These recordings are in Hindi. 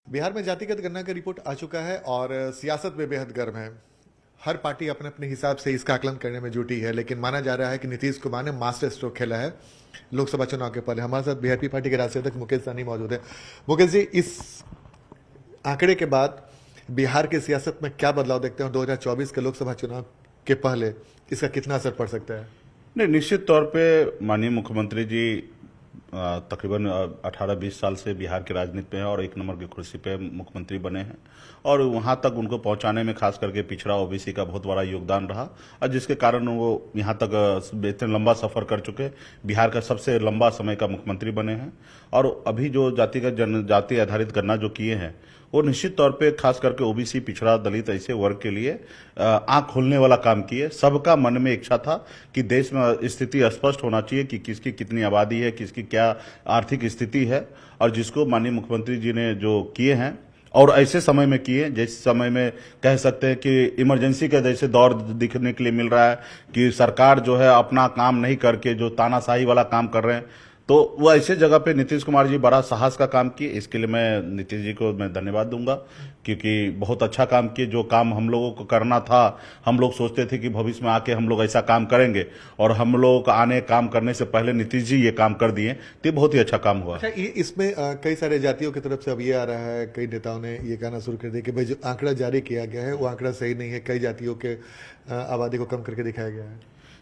बिहार में जातिगत गणना का रिपोर्ट आ चुका है और सियासत में बेहद गर्म है। हर पार्टी अपने अपने हिसाब से इसका आकलन करने में जुटी है, लेकिन माना जा रहा है कि नीतीश कुमार ने मास्टर स्ट्रोक खेला है लोकसभा चुनाव के पहले। हमारे साथ बीआरपी पार्टी के राष्ट्रीय अध्यक्ष मुकेश सहनी मौजूद है। मुकेश जी, इस आंकड़े के बाद बिहार की सियासत में क्या बदलाव देखते हैं? 2024 के लोकसभा चुनाव के पहले इसका कितना असर पड़ सकता है? नहीं, निश्चित तौर पे माननीय मुख्यमंत्री जी तकरीबन 18-20 साल से बिहार की राजनीति में है और एक नंबर की कुर्सी पे मुख्यमंत्री बने हैं और वहां तक उनको पहुंचाने में खास करके पिछड़ा ओबीसी का बहुत बड़ा योगदान रहा और जिसके कारण वो यहां तक इतना लंबा सफर कर चुके, बिहार का सबसे लंबा समय का मुख्यमंत्री बने हैं। और अभी जो जातिगत जनजाति आधारित गणना जो किए हैं वो निश्चित तौर पे खास करके ओबीसी, पिछड़ा, दलित ऐसे वर्ग के लिए आंख खोलने वाला काम किए। सबका मन में इच्छा था कि देश में स्थिति स्पष्ट होना चाहिए कि किसकी कितनी आबादी है, किसकी क्या आर्थिक स्थिति है, और जिसको माननीय मुख्यमंत्री जी ने जो किए हैं और ऐसे समय में किए जिस समय में कह सकते हैं कि इमरजेंसी का जैसे दौर दिखने के लिए मिल रहा है कि सरकार जो है अपना काम नहीं करके जो तानाशाही वाला काम कर रहे हैं, तो वो ऐसे जगह पे नीतीश कुमार जी बड़ा साहस का काम किए। इसके लिए मैं नीतीश जी को मैं धन्यवाद दूंगा क्योंकि बहुत अच्छा काम किए। जो काम हम लोगों को करना था, हम लोग सोचते थे कि भविष्य में आके हम लोग ऐसा काम करेंगे और हम लोगों को आने काम करने से पहले नीतीश जी ये काम कर दिए, तो बहुत ही अच्छा काम हुआ। अच्छा, इसमें कई सारे जातियों की तरफ से अब ये आ रहा है, कई नेताओं ने ये कहना शुरू कर दिया कि भाई जो आंकड़ा जारी किया गया है वो आंकड़ा सही नहीं है, कई जातियों के आबादी को कम करके दिखाया गया है।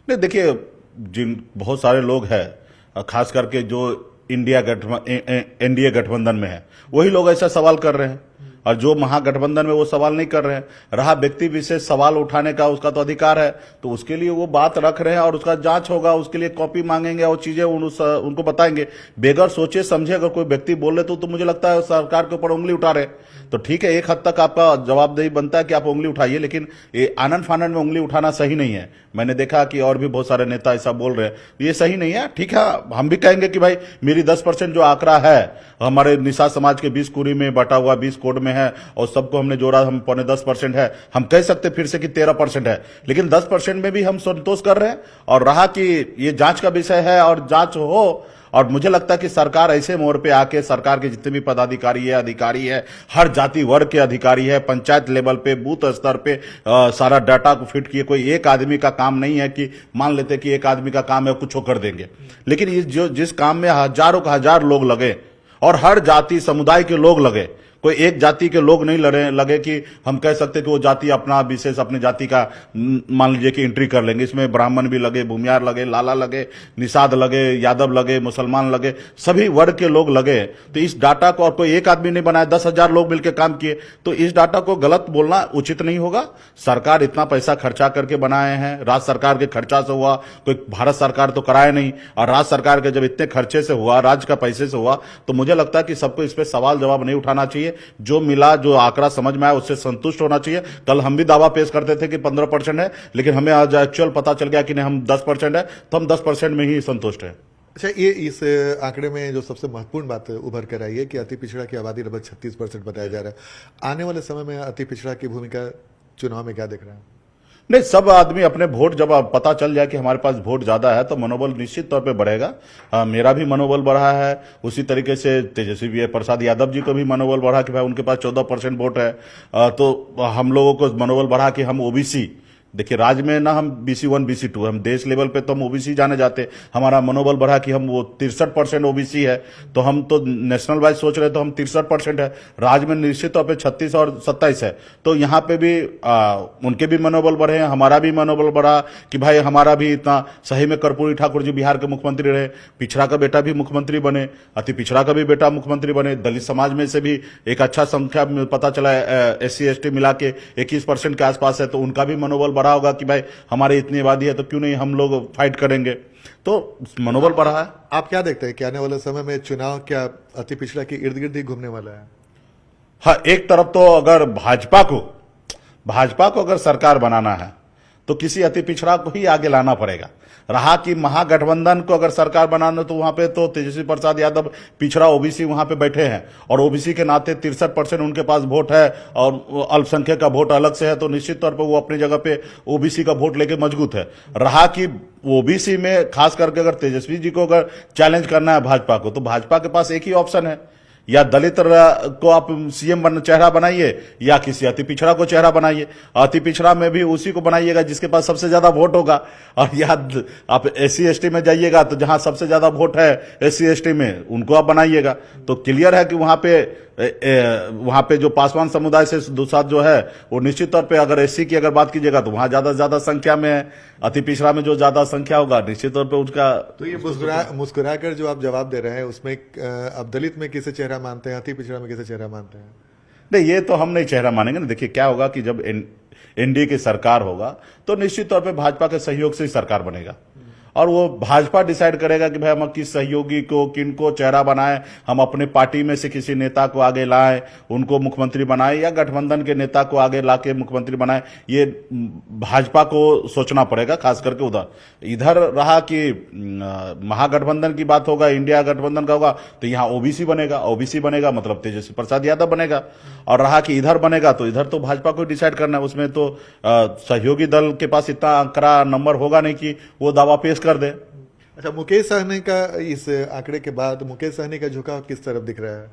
नहीं, देखिए, जिन बहुत सारे लोग हैं खास करके जो एनडीए गठबंधन में है वही लोग ऐसा सवाल कर रहे हैं और जो महागठबंधन में वो सवाल नहीं कर रहे हैं। रहा व्यक्ति विशेष सवाल उठाने का, उसका तो अधिकार है, तो उसके लिए वो बात रख रहे हैं और उसका जांच होगा, उसके लिए कॉपी मांगेंगे और चीजें उनको बताएंगे। बेगर सोचे समझे अगर कोई व्यक्ति बोल रहे तो मुझे लगता है सरकार के ऊपर उंगली उठा रहे। तो ठीक है, एक हद तक आपका जवाबदेही बनता है कि आप उंगली उठाइए, लेकिन ये आनंद फानंद में उंगली उठाना सही नहीं है। मैंने देखा कि और भी बहुत सारे नेता ऐसा बोल रहे हैं, ये सही नहीं है। ठीक है, हम भी कहेंगे कि भाई मेरी 10% जो आंकड़ा है हमारे निषाद समाज के 20 कुरी में बटा हुआ 20 कोड में है और सबको हमने जोड़ा, हम 0.10% है। हम कह सकते फिर से कि 13% है, लेकिन 10% में भी हम संतोष कर रहे हैं। और रहा कि ये जांच का विषय है और जांच हो, और मुझे लगता है कि सरकार ऐसे मोड़ पे आके सरकार के जितने भी पदाधिकारी है, अधिकारी है, हर जाति वर्ग के अधिकारी है, पंचायत लेवल पे, बूथ स्तर पे सारा डाटा को फिट किए। कोई एक आदमी का काम नहीं है कि मान लेते कि एक आदमी का काम है कुछ कर देंगे, लेकिन जिस काम में हजारों का हजार लोग लगे और हर जाति समुदाय के लोग लगे, कोई एक जाति के लोग नहीं लगे कि हम कह सकते कि वो जाति अपना विशेष अपनी जाति का मान लीजिए कि एंट्री कर लेंगे। इसमें ब्राह्मण भी लगे, भूमियार लगे, लाला लगे, निषाद लगे, यादव लगे, मुसलमान लगे, सभी वर्ग के लोग लगे। तो इस डाटा को और कोई एक आदमी नहीं बनाया, 10,000 लोग मिलकर काम किए, तो इस डाटा को गलत बोलना उचित नहीं होगा। सरकार इतना पैसा खर्चा करके बनाए हैं, राज्य सरकार के खर्चा से हुआ, कोई भारत सरकार तो कराए नहीं। और राज्य सरकार के जब इतने खर्चे से हुआ, राज्य का पैसे से हुआ, तो मुझे लगता है कि सबको इस पर सवाल जवाब नहीं उठाना चाहिए। जो मिला, जो आंकड़ा समझ में आया उससे संतुष्ट होना चाहिए। कल हम भी दावा पेश करते थे कि 15% है, लेकिन हमें आज एक्चुअल पता चल गया कि नहीं, हम 10% है, तो हम 10% में ही संतुष्ट है। अच्छा, ये इस आंकड़े में जो सबसे महत्वपूर्ण बात उभर कर आई है कि अति पिछड़ा की आबादी लगभग 36% बताया जा रहा है। आने वाले समय में अति पिछड़ा की भूमिका चुनाव में क्या दिख रहा है? नहीं, सब आदमी अपने वोट, जब पता चल जाए कि हमारे पास वोट ज्यादा है तो मनोबल निश्चित तौर पे बढ़ेगा। मेरा भी मनोबल बढ़ा है, उसी तरीके से तेजस्वी प्रसाद यादव जी को भी मनोबल बढ़ा कि भाई उनके पास 14% वोट है। तो हम लोगों को मनोबल बढ़ा कि हम ओबीसी, देखिए राज्य में ना हम BC1 BC2, हम देश लेवल पे तो हम ओबीसी जाने जाते। हमारा मनोबल बढ़ा कि हम वो 63% ओबीसी है, तो हम तो नेशनल वाइज सोच रहे तो हम 63% है। राज्य में निश्चित तौर पे 36 और 27 है, तो यहाँ पे भी उनके भी मनोबल बढ़े, हमारा भी मनोबल बढ़ा कि भाई हमारा भी इतना सही में कर्पूरी ठाकुर जी बिहार के मुख्यमंत्री रहे, पिछड़ा का बेटा भी मुख्यमंत्री बने, अति पिछड़ा का भी बेटा मुख्यमंत्री बने, दलित समाज में से भी एक अच्छा संख्या पता चला SC ST मिला के 21% के आसपास है, तो उनका भी मनोबल होगा कि भाई हमारी इतनी आबादी है तो क्यों नहीं हम लोग फाइट करेंगे। तो मनोबल बढ़ा है। आप क्या देखते हैं कि आने वाले समय में चुनाव क्या अति पिछड़ा के इर्द गिर्द ही घूमने वाला है? हाँ, एक तरफ तो अगर भाजपा को अगर सरकार बनाना है तो किसी अति पिछड़ा को ही आगे लाना पड़ेगा। रहा कि महागठबंधन को अगर सरकार बनाना तो वहां पे तो तेजस्वी प्रसाद यादव पिछड़ा ओबीसी वहां पे बैठे हैं और ओबीसी के नाते 63% उनके पास वोट है और अल्पसंख्यक का वोट अलग से है, तो निश्चित तौर पर वो अपनी जगह पे ओबीसी का वोट लेके मजबूत है। रहा कि ओबीसी में खास करके अगर तेजस्वी जी को अगर चैलेंज करना है भाजपा को, तो भाजपा के पास एक ही ऑप्शन है या दलित को आप सीएम चेहरा बनाइए या किसी अति पिछड़ा को चेहरा बनाइए। अति पिछड़ा में भी उसी को बनाइएगा जिसके पास सबसे ज्यादा वोट होगा। और या आप एससी एसटी में जाइएगा तो जहां सबसे ज्यादा वोट है एससी एसटी में उनको आप बनाइएगा। तो क्लियर है कि वहां पे जो पासवान समुदाय से दूसरा जो है वो निश्चित तौर पे अगर एससी की अगर बात कीजिएगा तो वहां ज्यादा संख्या में है। अति पिछड़ा में जो ज्यादा संख्या होगा निश्चित तौर पे उसका। तो ये मुस्कुरा कर जो आप जवाब दे रहे हैं उसमें आप दलित में किसे चेहरा मानते हैं, अति पिछड़ा में किसे चेहरा मानते हैं? नहीं, ये तो हम नहीं चेहरा मानेंगे ना। देखिए क्या होगा कि जब एनडीए की सरकार होगा तो निश्चित तौर पे भाजपा के सहयोग से ही सरकार बनेगा और वो भाजपा डिसाइड करेगा कि भाई हम किस सहयोगी को किनको चेहरा बनाएं, हम अपने पार्टी में से किसी नेता को आगे लाएं, उनको मुख्यमंत्री बनाएं या गठबंधन के नेता को आगे लाके मुख्यमंत्री बनाएं। ये भाजपा को सोचना पड़ेगा, खास करके उधर। इधर रहा कि महागठबंधन की बात होगा, इंडिया गठबंधन का होगा तो यहाँ ओबीसी बनेगा। ओबीसी बनेगा मतलब तेजस्वी प्रसाद यादव बनेगा। और रहा कि इधर बनेगा तो इधर तो भाजपा को डिसाइड करना है। उसमें तो सहयोगी दल के पास इतना आंकड़ा नंबर होगा नहीं कि वो दावा पेश कर दे। अच्छा, मुकेश सहनी का इस आंकड़े के बाद मुकेश सहनी का झुकाव किस तरफ दिख रहा है?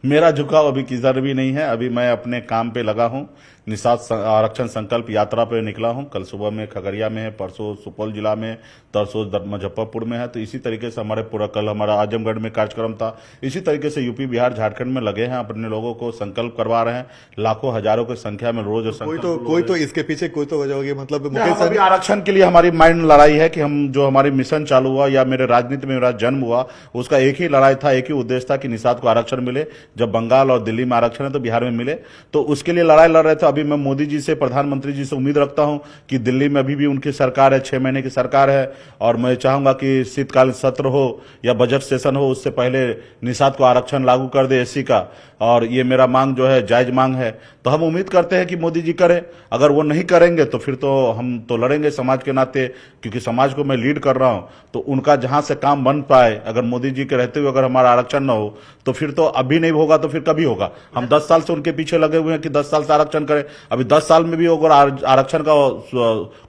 मेरा झुकाव अभी किधर भी नहीं है। अभी मैं अपने काम पे लगा हूं। निषाद आरक्षण संकल्प यात्रा पे निकला हूं। कल सुबह में खगड़िया में है, परसों सुपौल जिला में, तरसों मुजफ्फरपुर में है। तो इसी तरीके से हमारे पूरा कल हमारा आजमगढ़ में कार्यक्रम था। इसी तरीके से यूपी बिहार झारखंड में लगे हैं, अपने लोगों को संकल्प करवा रहे हैं। लाखों हजारों की संख्या में रोज कोई तो इसके पीछे कोई तो वजह होगी। मतलब मुकेश सहनी आरक्षण के लिए हमारी माइंड लड़ाई है कि हम जो हमारी मिशन चालू हुआ या मेरे राजनीति में मेरा जन्म हुआ उसका एक ही लड़ाई था, एक ही उद्देश्य था कि निषाद को आरक्षण मिले। जब बंगाल और दिल्ली में आरक्षण है तो बिहार में मिले, तो उसके लिए लड़ाई लड़ रहे थे। अभी मैं मोदी जी से, प्रधानमंत्री जी से उम्मीद रखता हूं कि दिल्ली में अभी भी उनकी सरकार है, 6 महीने की सरकार है। और मैं चाहूंगा कि शीतकालीन सत्र हो या बजट सेशन हो उससे पहले निषाद को आरक्षण लागू कर दे एससी का। और ये मेरा मांग जो है जायज मांग है, तो हम उम्मीद करते हैं कि मोदी जी करें। अगर वो नहीं करेंगे तो फिर तो हम तो लड़ेंगे समाज के नाते, क्योंकि समाज को मैं लीड कर रहा हूं। तो उनका जहां से काम बन पाए, अगर मोदी जी के रहते हुए अगर हमारा आरक्षण न हो तो फिर तो अभी नहीं होगा तो फिर कभी होगा। हम 10 साल से उनके पीछे लगे हुए हैं कि 10 साल से आरक्षण करें। अभी 10 साल में भी अगर आरक्षण का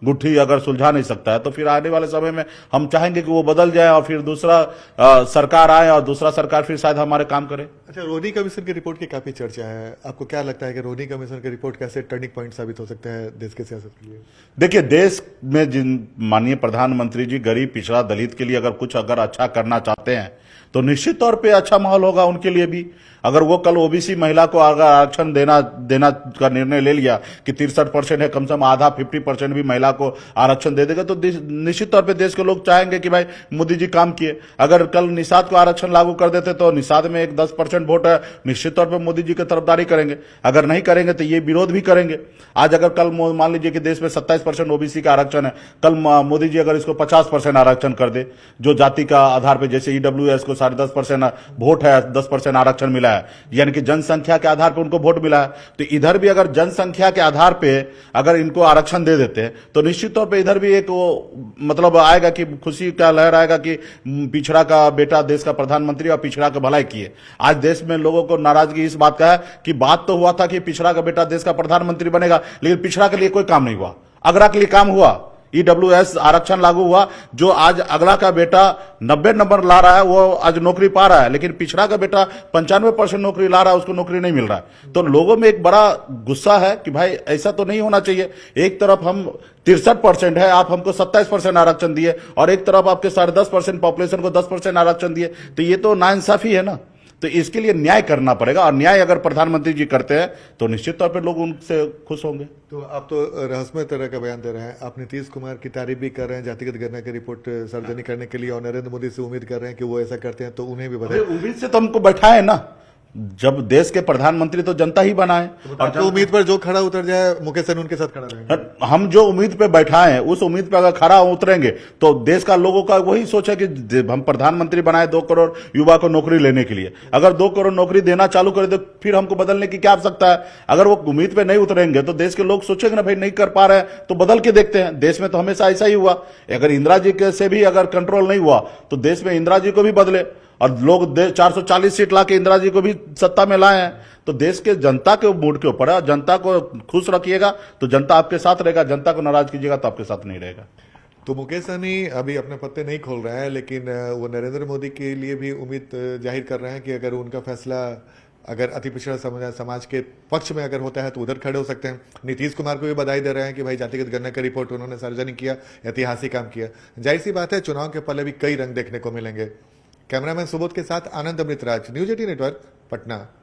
गुत्थी अगर सुलझा नहीं सकता है तो फिर आने वाले समय में हम चाहेंगे कि वो बदल जाए और फिर दूसरा सरकार आए और दूसरा सरकार फिर शायद हमारे काम करे। अच्छा, रोनी कमीशन की रिपोर्ट की काफी चर्चा है। आपको क्या लगता है कि रोनी कमीशन की रिपोर्ट कैसे टर्निंग पॉइंट साबित हो सकते हैं देश के सियासत के लिए? देखिए, देश में जिन माननीय प्रधानमंत्री जी गरीब पिछड़ा दलित के लिए अगर कुछ अगर अच्छा करना चाहते हैं तो निश्चित तौर पे अच्छा माहौल होगा उनके लिए भी। अगर वो कल ओबीसी महिला को अगर आरक्षण देना का निर्णय ले लिया कि 63% है, कम से कम आधा 50% भी महिला को आरक्षण दे देगा तो निश्चित तौर पे देश के लोग चाहेंगे कि भाई मोदी जी काम किए। अगर कल निषाद को आरक्षण लागू कर देते तो निषाद में एक 10% वोट है, निश्चित तौर पे मोदी जी की तरफदारी करेंगे। अगर नहीं करेंगे तो ये विरोध भी करेंगे। आज अगर कल मान लीजिए कि देश में 27% ओबीसी का आरक्षण है, कल मोदी जी अगर इसको 50% आरक्षण कर दे, जो जाति का आधार पर, जैसे ईडब्ल्यूएस को 10.5% वोट है, 10% आरक्षण मिला है, यानी कि जनसंख्या के आधार पर उनको वोट मिला है। तो इधर भी अगर जनसंख्या के आधार पे अगर इनको आरक्षण दे देते हैं तो निश्चित तौर पे इधर भी एक वो मतलब आएगा कि खुशी का लहर आएगा कि पिछड़ा का बेटा देश का प्रधानमंत्री और पिछड़ा का भलाई किए। आज देश में लोगों को नाराजगी इस बात का है कि बात तो हुआ था कि पिछड़ा का बेटा देश का प्रधानमंत्री बनेगा, लेकिन पिछड़ा के लिए कोई काम नहीं हुआ, अगरा के लिए काम हुआ। ईडब्ल्यूएस आरक्षण लागू हुआ, जो आज अगला का बेटा 90 नंबर ला रहा है वो आज नौकरी पा रहा है, लेकिन पिछड़ा का बेटा 95% नौकरी ला रहा है, उसको नौकरी नहीं मिल रहा है। तो लोगों में एक बड़ा गुस्सा है कि भाई ऐसा तो नहीं होना चाहिए। एक तरफ हम 63% है, आप हमको 27% आरक्षण दिए और एक तरफ आपके 10.5% पॉपुलेशन को 10% आरक्षण दिए, तो ये तो नाइंसाफी है ना। तो इसके लिए न्याय करना पड़ेगा और न्याय अगर प्रधानमंत्री जी करते हैं तो निश्चित तौर पर लोग उनसे खुश होंगे। तो आप तो रहस्यमय तरह का बयान दे रहे हैं। आप नीतीश कुमार की तारीफ भी कर रहे हैं जातिगत गणना की रिपोर्ट सार्वजनिक करने के लिए और नरेंद्र मोदी से उम्मीद कर रहे हैं कि वो ऐसा करते हैं, तो उन्हें भी बताएं। उम्मीद से तो हमको बैठाए ना, जब देश के प्रधानमंत्री तो जनता ही बनाए। और जो उम्मीद पर जो खड़ा उतर जाए मुकेश सहनी उनके साथ खड़ा रहेंगे। हम जो उम्मीद पे बैठाए हैं उस उम्मीद पे अगर खड़ा उतरेंगे तो देश का लोगों का वही सोच है कि हम प्रधानमंत्री बनाए 2 करोड़ युवा को नौकरी लेने के लिए। अगर 2 करोड़ नौकरी देना चालू करे तो फिर हमको बदलने की क्या आवश्यकता है। अगर वो उम्मीद पे नहीं उतरेंगे तो देश के लोग सोचेंगे ना भाई नहीं कर पा रहे हैं तो बदल के देखते हैं। देश में तो हमेशा ऐसा ही हुआ। अगर इंदिरा जी के से भी अगर कंट्रोल नहीं हुआ तो देश में इंदिरा जी को भी बदले और लोग 440 सीट लाके इंदिरा जी को भी सत्ता में लाए हैं। तो देश के जनता के मूड के ऊपर है। जनता को खुश रखिएगा तो जनता आपके साथ रहेगा, जनता को नाराज कीजिएगा तो आपके साथ नहीं रहेगा। तो मुकेश सहनी अभी अपने पत्ते नहीं खोल रहे हैं, लेकिन वो नरेंद्र मोदी के लिए भी उम्मीद जाहिर कर रहे हैं कि अगर उनका फैसला अगर अति पिछड़ा समाज के पक्ष में अगर होता है तो उधर खड़े हो सकते हैं। नीतीश कुमार को भी बधाई दे रहे हैं कि भाई जातिगत गणना का रिपोर्ट उन्होंने सार्वजनिक किया, ऐतिहासिक काम किया। जाहिर सी बात है चुनाव के पहले भी कई रंग देखने को मिलेंगे। कैमरामैन सुबोध के साथ आनंद अमृतराज, न्यूज 18 नेटवर्क, पटना।